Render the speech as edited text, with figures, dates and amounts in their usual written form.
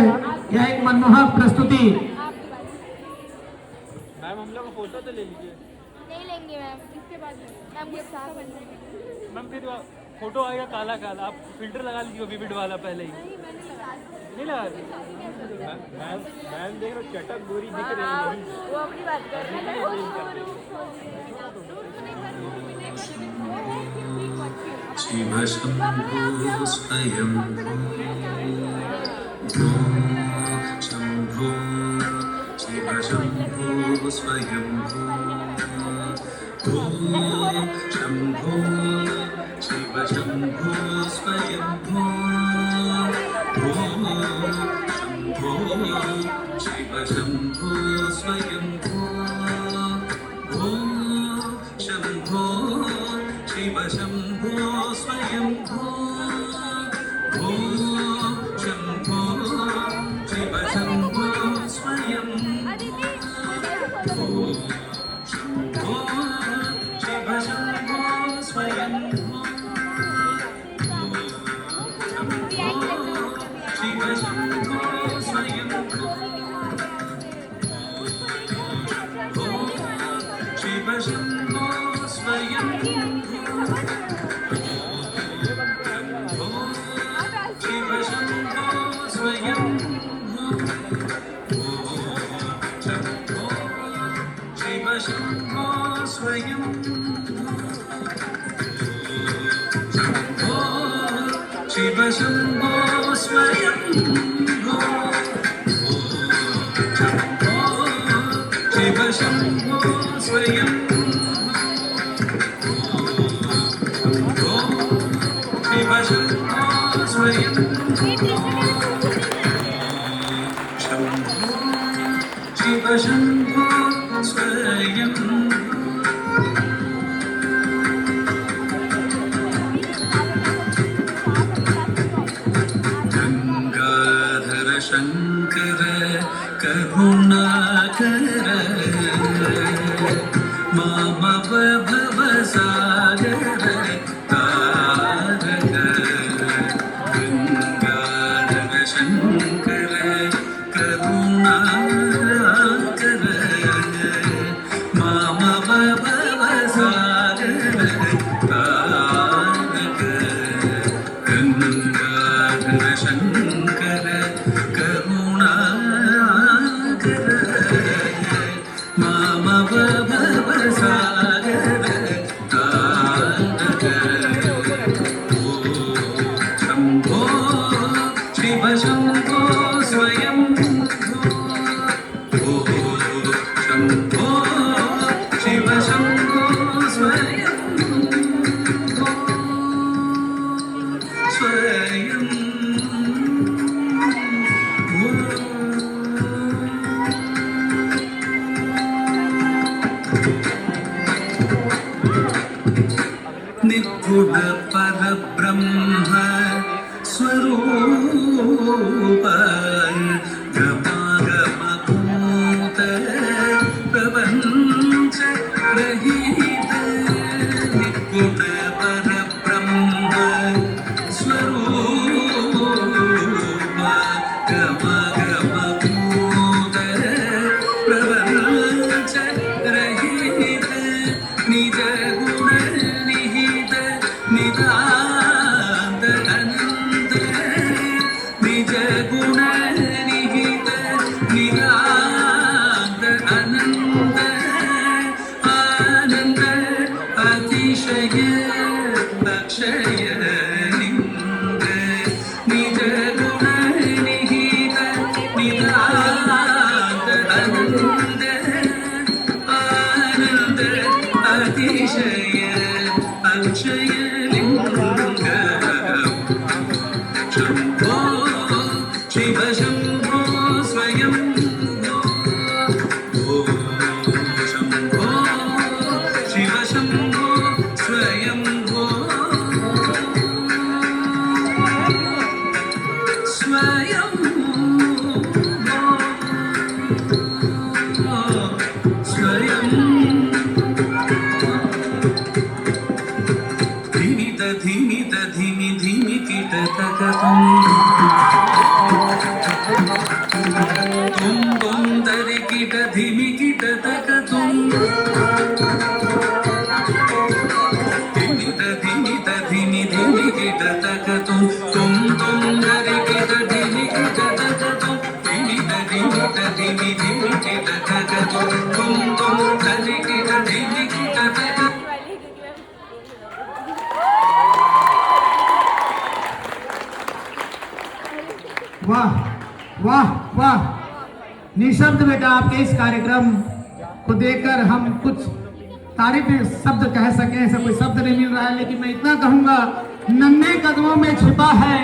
यह एक मनमोहक प्रस्तुति। मैम हम लोग फोटो तो ले लीजिए। नहीं लेंगे मैम, इसके बाद मैम ये साफ बन जाएगी। मैम फिर फोटो आएगा काला काला, आप फिल्टर लगा लीजिए विविड वाला पहले ही। नहीं लगा मैम मैम देख लो चटक गोरी दिख रही है। वो अपनी बात कर रहे हैं। शिव शंभो स्वयं शंभो शिव शंभो स्वयं शंभो शिव शंभो स्वयं शंभो शिव शंभो स्वयं शंभो शिव शंभो स्वयं शंभो शिव शंभो स्वयं शंभो शिव शंभो स्वयं शिव शंभो स्वयं शिव शंभो स्वयं शिव शंभो स्वयं शिव शंभो स्वयं शिव शंभो स्वयं शिव शंभो स्वयं शिव शंभो स्वयं शिव शंभो स्वयं गंगाधर शंकर करुणाकर मामव भवसागर तारक गंगाधर शंकर करुणाकर मामव भवसागर तारक गंगाधर शंकर करुणाकर मामव भवसागर तारक शंभो शिव शंभो स्वयं शंभो शिव शंभो स्वयं स्वयं निर्गुण परब्रह्म स्वरूप गमागमभूत प्रपंच रहित निर्गुण परब्रह्म स्वरूप गमागमभूत प्रपंच रहित निज गुण निहित निदान अनंत निज गुण निहित निदान अनंत आनंद अतिशय अक्षय लिंग निज गुण निहित निदान अनंत आनंद अतिशय अक्षय लिंग शंभो शिव शंभो स्वयं शंभो शिव शंभो स्वयं स्वयं स्वयं धिमि धिमि धिमि कीट तक तुम तरि कीट धिमि कीट तक तुम धिमि धिमि धिमि कीट तक तुम तरि कीट धिमि कीट तक तुम धिमि धिमि धिमि कीट तक तुम तरि कीट धिमि कीट तक। वाह वाह वाह, निशब्द बेटा आपके इस कार्यक्रम को देखकर हम कुछ तारीफ शब्द कह सके, ऐसा कोई शब्द नहीं मिल रहा है, लेकिन मैं इतना कहूंगा, नन्हे कदमों में छिपा है